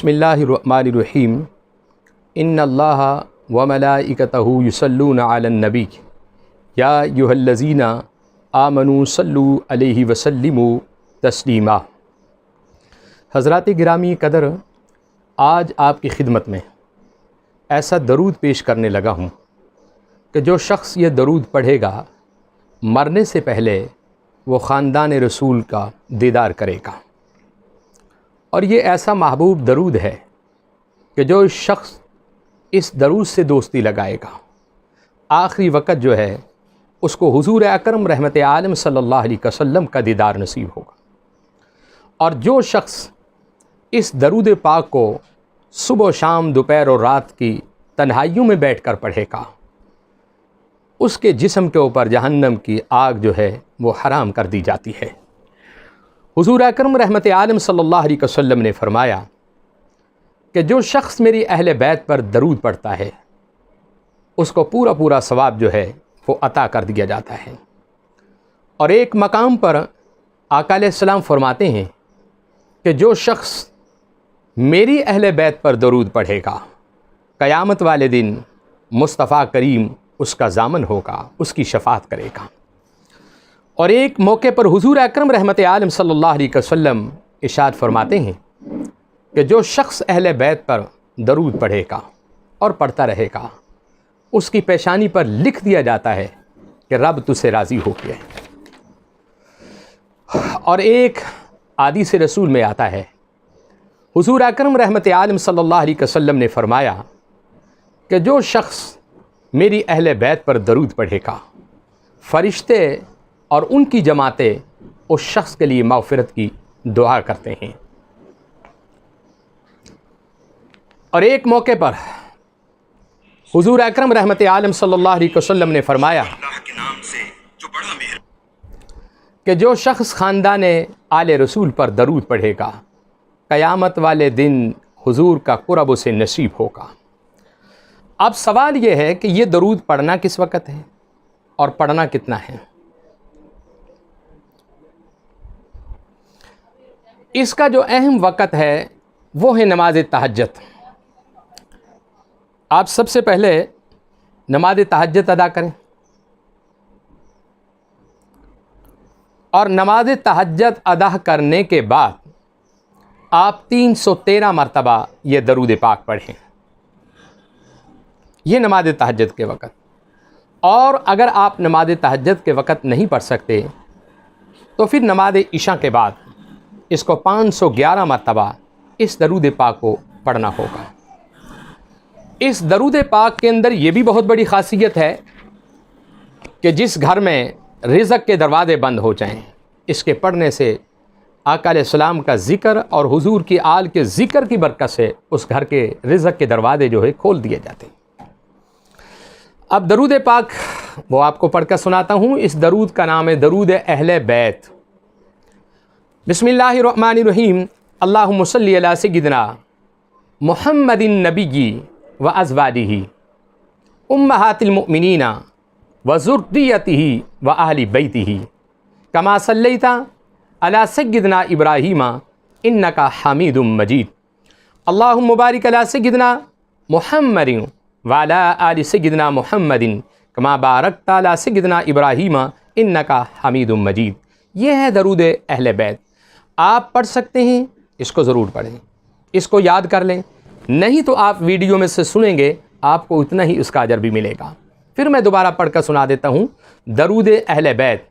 बिस्मिल्लाहिर्रहमानिर्रहीम इन्नल्लाह व मलाइकतहु युसल्लूना अलन नबी या अय्युहल्लज़ीना आमनू सल्लू अलैहि वसल्लिमू तस्लीमा। हज़रात गिरामी कदर, आज आपकी खिदमत में ऐसा दरूद पेश करने लगा हूँ कि जो शख्स ये दरूद पढ़ेगा मरने से पहले वो ख़ानदान रसूल का दीदार करेगा। और ये ऐसा महबूब दरूद है कि जो शख्स इस दरूद से दोस्ती लगाएगा आखिरी वक़्त जो है उसको हुज़ूर अकरम रहमत आलम सल्लल्लाहु अलैहि वसल्लम का दीदार नसीब होगा। और जो शख्स इस दरूद पाक को सुबह शाम दोपहर और रात की तन्हाइयों में बैठकर पढ़ेगा उसके जिस्म के ऊपर जहन्नम की आग जो है वो हराम कर दी जाती है। हुज़ूर अकरम रहमत आलम सल्लल्लाहु अलैहि वसल्लम ने फरमाया कि जो शख्स मेरी अहले बैत पर दरूद पढ़ता है उसको पूरा पूरा सवाब जो है वो अता कर दिया जाता है। और एक मकाम पर आका अलैहिस्सलाम फरमाते हैं कि जो शख्स मेरी अहले बैत पर दरूद पढ़ेगा क़यामत वाले दिन मुस्तफ़ा करीम उसका ज़ामन होगा, उसकी शफ़ाअत करेगा। और एक मौके पर हुज़ूर अकरम रहमत आलम सल्लल्लाहु अलैहि वसल्लम इरशाद फरमाते हैं कि जो शख्स अहले बैत पर दरूद पढ़ेगा और पढ़ता रहेगा उसकी पेशानी पर लिख दिया जाता है कि रब तुझसे राज़ी हो गया है। और एक हदीस रसूल में आता है हुज़ूर अकरम रहमत आलम सल्लल्लाहु अलैहि वसल्लम ने फरमाया कि जो शख्स मेरी अहले बैत पर दरूद पढ़ेगा फ़रिश्ते और उनकी जमातें उस शख्स के लिए मग़फ़िरत की दुआ करते हैं। और एक मौके पर हुज़ूर अकरम रहमत आलम सल्लल्लाहु अलैहि वसल्लम ने फरमाया कि जो शख्स ख़ानदान आले रसूल पर दरूद पढ़ेगा क़यामत वाले दिन हुज़ूर का क़ुर्ब उसे नसीब होगा। अब सवाल ये है कि ये दरूद पढ़ना किस वक़्त है और पढ़ना कितना है। इसका जो अहम वक़्त है वो है नमाज तहज्जुद। आप सबसे पहले नमाज तहज्जुद अदा करें और नमाज तहज्जुद अदा करने के बाद आप 313 मरतबा ये दरूद पाक पढ़ें। ये नमाज तहज्जुद के वक़्त। और अगर आप नमाज तहज्जुद के वक़्त नहीं पढ़ सकते तो फिर नमाज इशा के बाद इसको 511 मरतबा इस दरूद पाक को पढ़ना होगा। इस दरूद पाक के अंदर ये भी बहुत बड़ी ख़ासियत है कि जिस घर में रिज़्क़ के दरवाज़े बंद हो जाएं, इसके पढ़ने से आका अलैहिस्सलाम का ज़िक्र और हुज़ूर की आल के ज़िक्र की बरकत से उस घर के रिज़्क़ के दरवाज़े जो है खोल दिए जाते हैं। अब दरूद पाक वो आपको पढ़कर सुनाता हूँ। इस दरूद का नाम है दरूद अहले बैत। बिस्मिल्लाहिर्रहमानिर्रहीम अल्लाहुम्मा सल्लि अला सय्यिदिना मुहम्मदिन नबिय्यि व अज़वाजिही उम्महातिल मुमिनीना व ज़ुर्रिय्यतिही व अहलि बैतिही कमा सल्लैता अला सय्यिदिना इब्राहीमा इन्नका हमीदुम मजीद। अल्लाहुम्मा बारिक अला सय्यिदिना मुहम्मदिन व अला आलि सय्यिदिना मुहम्मदिन कमा बारकता अला सय्यिदिना इब्राहीमा इन्नका हमीदुम मजीद। ये है दरूद अहले बैत। आप पढ़ सकते हैं, इसको ज़रूर पढ़ें, इसको याद कर लें। नहीं तो आप वीडियो में से सुनेंगे, आपको उतना ही उसका अजर भी मिलेगा। फिर मैं दोबारा पढ़कर सुना देता हूँ दरूद अहले बैत।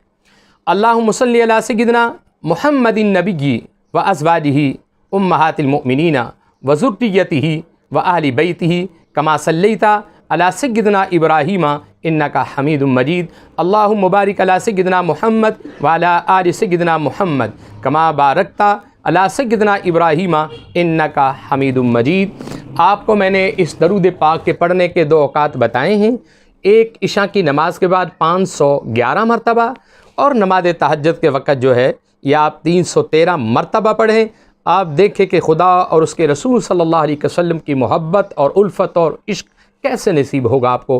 अल्लाहुम्मा सल्लि अला सय्यिदिना मुहम्मदिन नबिय्यि व अज़वाजिही उम्महातिल मुमिनीना व ज़ुर्रिय्यतिही व अहलि बैतिही कमा सल्लैता अला सय्यिदिना इब्राहीमा इन्नका हमीदुम मजीद। अल्लाहुम्मा बारिक अला सय्यिदिना मुहम्मद व अला आलि सय्यिदिना मुहम्मद कमा बारकता अला सय्यिदिना इब्राहीमा इन्नका हमीदुम मजीद। आपको मैंने इस दरूद पाक के पढ़ने के 2 औकात बताए हैं। एक इशा की नमाज के बाद 511 मरतबा और नमाज तहज्जुद के वक़्त जो है ये आप 313 मरतबा पढ़ें। आप देखें कि खुदा और उसके रसूल सल्लल्लाहु अलैहि वसल्लम की मोहब्बत और उल्फत और इश्क कैसे नसीब होगा आपको।